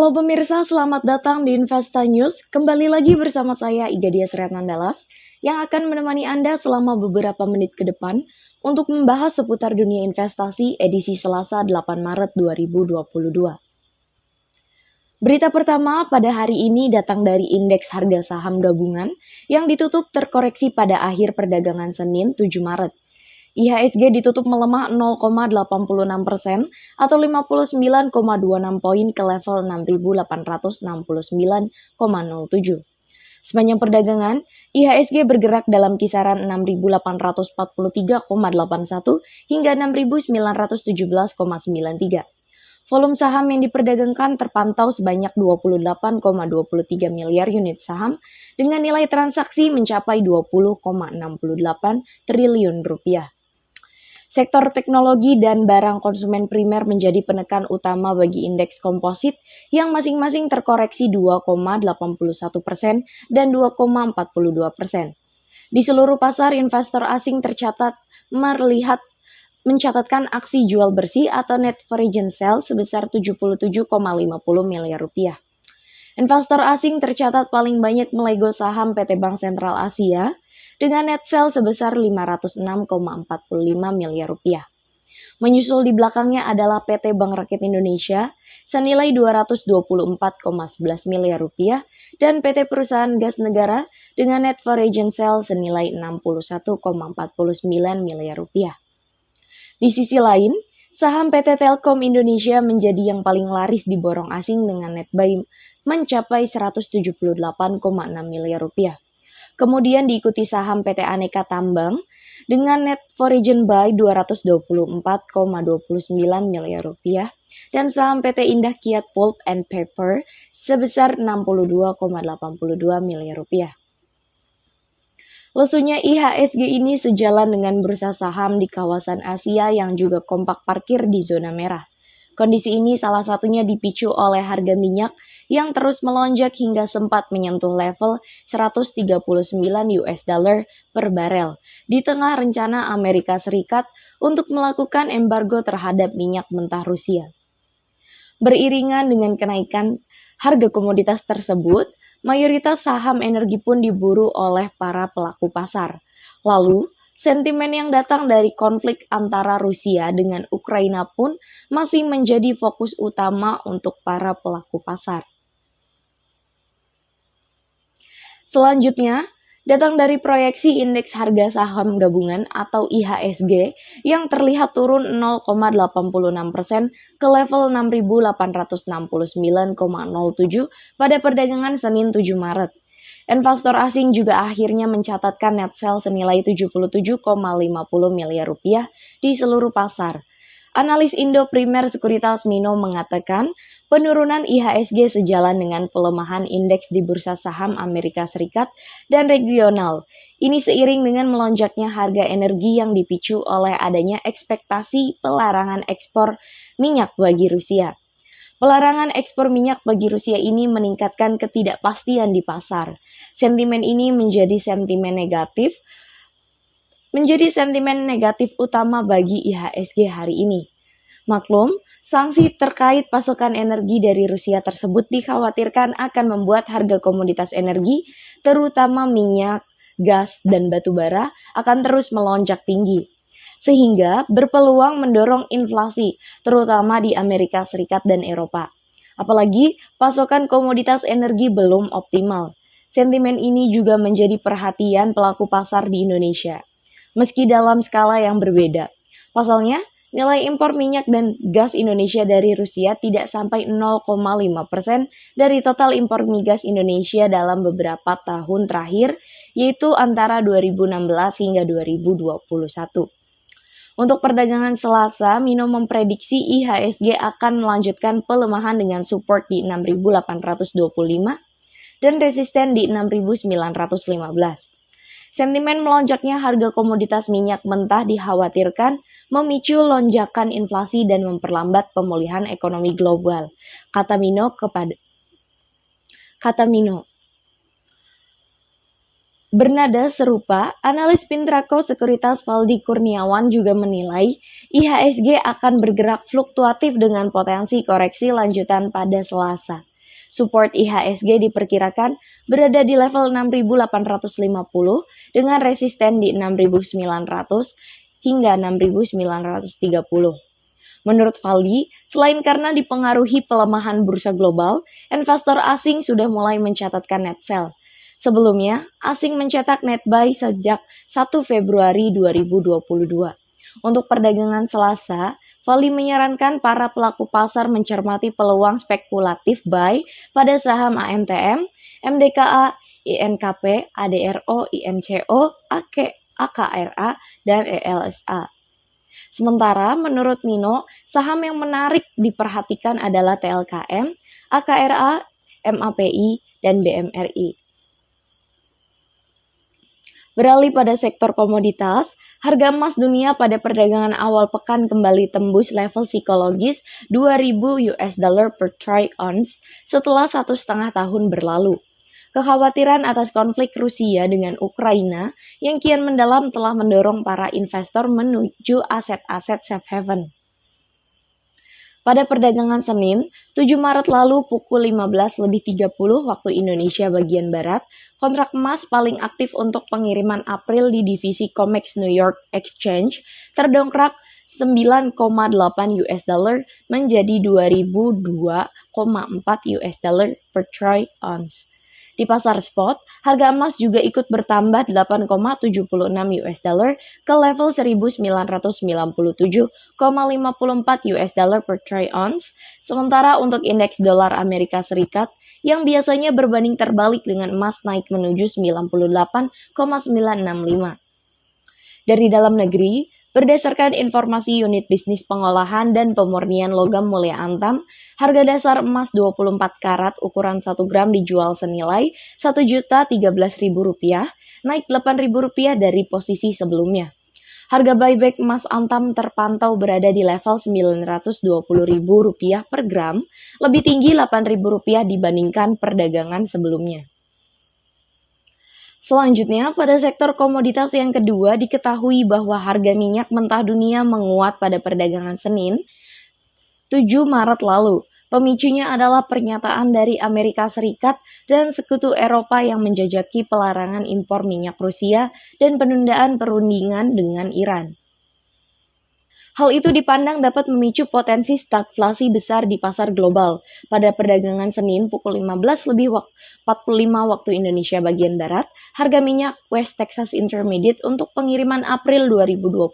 Halo pemirsa, selamat datang di Investa News. Kembali lagi bersama saya Iga Dias Retnandalas yang akan menemani Anda selama beberapa menit ke depan untuk membahas seputar dunia investasi edisi Selasa 8 Maret 2022. Berita pertama pada hari ini datang dari indeks harga saham gabungan yang ditutup terkoreksi pada akhir perdagangan Senin 7 Maret. IHSG ditutup melemah 0,86% atau 59,26 poin ke level 6.869,07. Sepanjang perdagangan, IHSG bergerak dalam kisaran 6.843,81 hingga 6.917,93. Volume saham yang diperdagangkan terpantau sebanyak 28,23 miliar unit saham dengan nilai transaksi mencapai 20,68 triliun rupiah. Sektor teknologi dan barang konsumen primer menjadi penekan utama bagi indeks komposit yang masing-masing terkoreksi 2,81% dan 2,42%. Di seluruh pasar, investor asing mencatatkan aksi jual bersih atau net foreign sale sebesar 77,50 miliar rupiah. Investor asing tercatat paling banyak melego saham PT Bank Sentral Asia dengan net sale sebesar 506,45 miliar rupiah. Menyusul di belakangnya adalah PT Bank Rakyat Indonesia senilai 224,11 miliar rupiah dan PT Perusahaan Gas Negara dengan net foreign sale senilai 61,49 miliar rupiah. Di sisi lain, saham PT Telkom Indonesia menjadi yang paling laris diborong asing dengan net buy mencapai 178,6 miliar rupiah. Kemudian diikuti saham PT Aneka Tambang dengan net foreign buy 224,29 miliar rupiah dan saham PT Indah Kiat Pulp and Paper sebesar 62,82 miliar rupiah. Lesunya IHSG ini sejalan dengan bursa saham di kawasan Asia yang juga kompak parkir di zona merah. Kondisi ini salah satunya dipicu oleh harga minyak yang terus melonjak hingga sempat menyentuh level 139 US dollar per barel di tengah rencana Amerika Serikat untuk melakukan embargo terhadap minyak mentah Rusia. Beriringan dengan kenaikan harga komoditas tersebut, mayoritas saham energi pun diburu oleh para pelaku pasar. Lalu, sentimen yang datang dari konflik antara Rusia dengan Ukraina pun masih menjadi fokus utama untuk para pelaku pasar. Selanjutnya, datang dari proyeksi indeks harga saham gabungan atau IHSG yang terlihat turun 0,86% ke level 6.869,07 pada perdagangan Senin 7 Maret. Investor asing juga akhirnya mencatatkan net sale senilai 77,50 miliar rupiah di seluruh pasar. Analis Indo Primer Sekuritas Mino mengatakan penurunan IHSG sejalan dengan pelemahan indeks di bursa saham Amerika Serikat dan regional. Ini seiring dengan melonjaknya harga energi yang dipicu oleh adanya ekspektasi pelarangan ekspor minyak bagi Rusia. Pelarangan ekspor minyak bagi Rusia ini meningkatkan ketidakpastian di pasar. Sentimen ini menjadi sentimen negatif utama bagi IHSG hari ini. Maklum, sanksi terkait pasokan energi dari Rusia tersebut dikhawatirkan akan membuat harga komoditas energi, terutama minyak, gas, dan batu bara, akan terus melonjak tinggi, sehingga berpeluang mendorong inflasi, terutama di Amerika Serikat dan Eropa. Apalagi pasokan komoditas energi belum optimal. Sentimen ini juga menjadi perhatian pelaku pasar di Indonesia, meski dalam skala yang berbeda. Pasalnya, nilai impor minyak dan gas Indonesia dari Rusia tidak sampai 0,5% dari total impor migas Indonesia dalam beberapa tahun terakhir, yaitu antara 2016 hingga 2021. Untuk perdagangan Selasa, Mino memprediksi IHSG akan melanjutkan pelemahan dengan support di 6.825 dan resisten di 6.915. Sentimen melonjaknya harga komoditas minyak mentah dikhawatirkan memicu lonjakan inflasi dan memperlambat pemulihan ekonomi global, kata Mino. Bernada serupa, analis Pintraco Sekuritas Valdi Kurniawan juga menilai IHSG akan bergerak fluktuatif dengan potensi koreksi lanjutan pada Selasa. Support IHSG diperkirakan berada di level 6.850 dengan resisten di 6.900 hingga 6.930. Menurut Valdi, selain karena dipengaruhi pelemahan bursa global, investor asing sudah mulai mencatatkan net sell. Sebelumnya, asing mencetak net buy sejak 1 Februari 2022. Untuk perdagangan Selasa, Valdi menyarankan para pelaku pasar mencermati peluang spekulatif buy pada saham AMTM, MDKA, INKP, ADRO, INCO, AKRA, dan ELSA. Sementara menurut Nino, saham yang menarik diperhatikan adalah TLKM, AKRA, MAPI, dan BMRI. Beralih pada sektor komoditas, harga emas dunia pada perdagangan awal pekan kembali tembus level psikologis 2.000 US dollar per troy ounce setelah 1,5 tahun berlalu. Kekhawatiran atas konflik Rusia dengan Ukraina yang kian mendalam telah mendorong para investor menuju aset-aset safe haven. Pada perdagangan Senin, 7 Maret lalu pukul 15.30 waktu Indonesia bagian Barat, kontrak emas paling aktif untuk pengiriman April di divisi COMEX New York Exchange terdongkrak 9,8 US dollar menjadi 2.002,4 US dollar per troy ounce. Di pasar spot, harga emas juga ikut bertambah 8,76 US dollar ke level 1.997,54 US dollar per troy ounce. Sementara untuk indeks dolar Amerika Serikat yang biasanya berbanding terbalik dengan emas naik menuju 98,965. Dari dalam negeri, berdasarkan informasi unit bisnis pengolahan dan pemurnian logam mulia Antam, harga dasar emas 24 karat ukuran 1 gram dijual senilai Rp1.013.000, naik Rp8.000 dari posisi sebelumnya. Harga buyback emas Antam terpantau berada di level Rp920.000 per gram, lebih tinggi Rp8.000 dibandingkan perdagangan sebelumnya. Selanjutnya, pada sektor komoditas yang kedua diketahui bahwa harga minyak mentah dunia menguat pada perdagangan Senin, 7 Maret lalu. Pemicunya adalah pernyataan dari Amerika Serikat dan sekutu Eropa yang menjajaki pelarangan impor minyak Rusia dan penundaan perundingan dengan Iran. Hal itu dipandang dapat memicu potensi stagflasi besar di pasar global. Pada perdagangan Senin pukul 15.45 waktu Indonesia bagian Barat, harga minyak West Texas Intermediate untuk pengiriman April 2022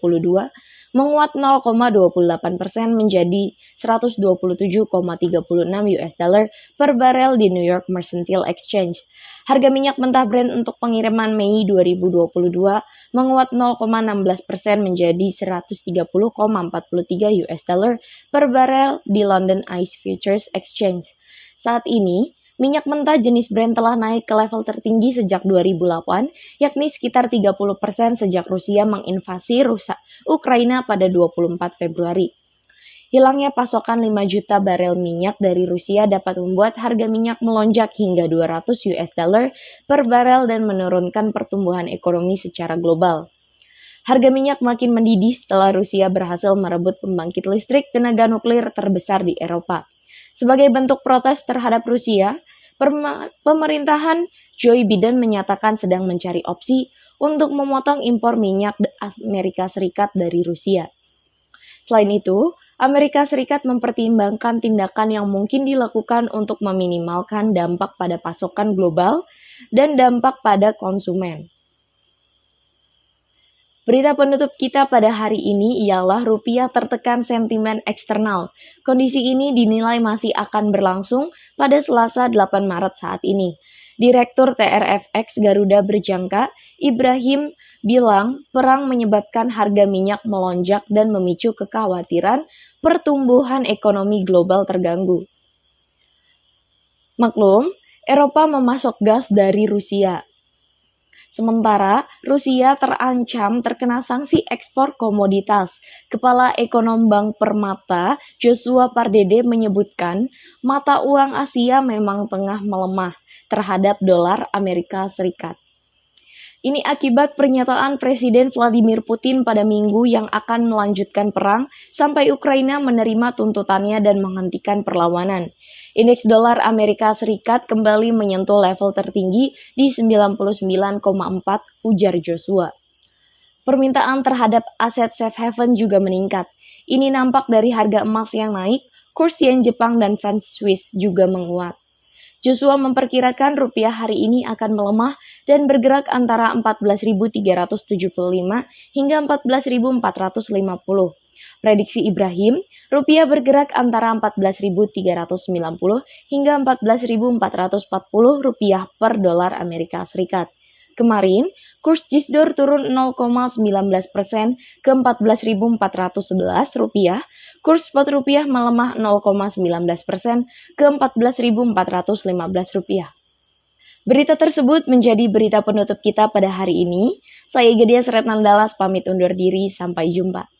menguat 0,28% menjadi 127,36 US dollar per barel di New York Mercantile Exchange. Harga minyak mentah Brent untuk pengiriman Mei 2022 menguat 0,16% menjadi 130,43 US dollar per barel di London ICE Futures Exchange. Saat ini, minyak mentah jenis Brent telah naik ke level tertinggi sejak 2008, yakni sekitar 30% sejak Rusia menginvasi Ukraina pada 24 Februari. Hilangnya pasokan 5 juta barel minyak dari Rusia dapat membuat harga minyak melonjak hingga 200 US dollar per barel dan menurunkan pertumbuhan ekonomi secara global. Harga minyak makin mendidih setelah Rusia berhasil merebut pembangkit listrik tenaga nuklir terbesar di Eropa. Sebagai bentuk protes terhadap Rusia, pemerintahan Joe Biden menyatakan sedang mencari opsi untuk memotong impor minyak Amerika Serikat dari Rusia. Selain itu, Amerika Serikat mempertimbangkan tindakan yang mungkin dilakukan untuk meminimalkan dampak pada pasokan global dan dampak pada konsumen. Berita penutup kita pada hari ini ialah rupiah tertekan sentimen eksternal. Kondisi ini dinilai masih akan berlangsung pada Selasa 8 Maret saat ini. Direktur TRFX Garuda berjangka, Ibrahim bilang perang menyebabkan harga minyak melonjak dan memicu kekhawatiran pertumbuhan ekonomi global terganggu. Maklum, Eropa memasok gas dari Rusia. Sementara Rusia terancam terkena sanksi ekspor komoditas. Kepala Ekonom Bank Permata, Joshua Pardede menyebutkan, mata uang Asia memang tengah melemah terhadap dolar Amerika Serikat. Ini akibat pernyataan Presiden Vladimir Putin pada Minggu yang akan melanjutkan perang sampai Ukraina menerima tuntutannya dan menghentikan perlawanan. Indeks dolar Amerika Serikat kembali menyentuh level tertinggi di 99,4, ujar Joshua. Permintaan terhadap aset safe haven juga meningkat. Ini nampak dari harga emas yang naik, kurs yen Jepang dan franc Swiss juga menguat. Joshua memperkirakan rupiah hari ini akan melemah dan bergerak antara 14.375 hingga 14.450. Prediksi Ibrahim, rupiah bergerak antara 14.390 hingga 14.440 rupiah per dolar Amerika Serikat. Kemarin, kurs JISDOR turun 0,19% ke 14.411 rupiah, kurs spot rupiah melemah 0,19% ke 14.415 rupiah. Berita tersebut menjadi berita penutup kita pada hari ini. Saya Gedia Sretnandalas pamit undur diri, sampai jumpa.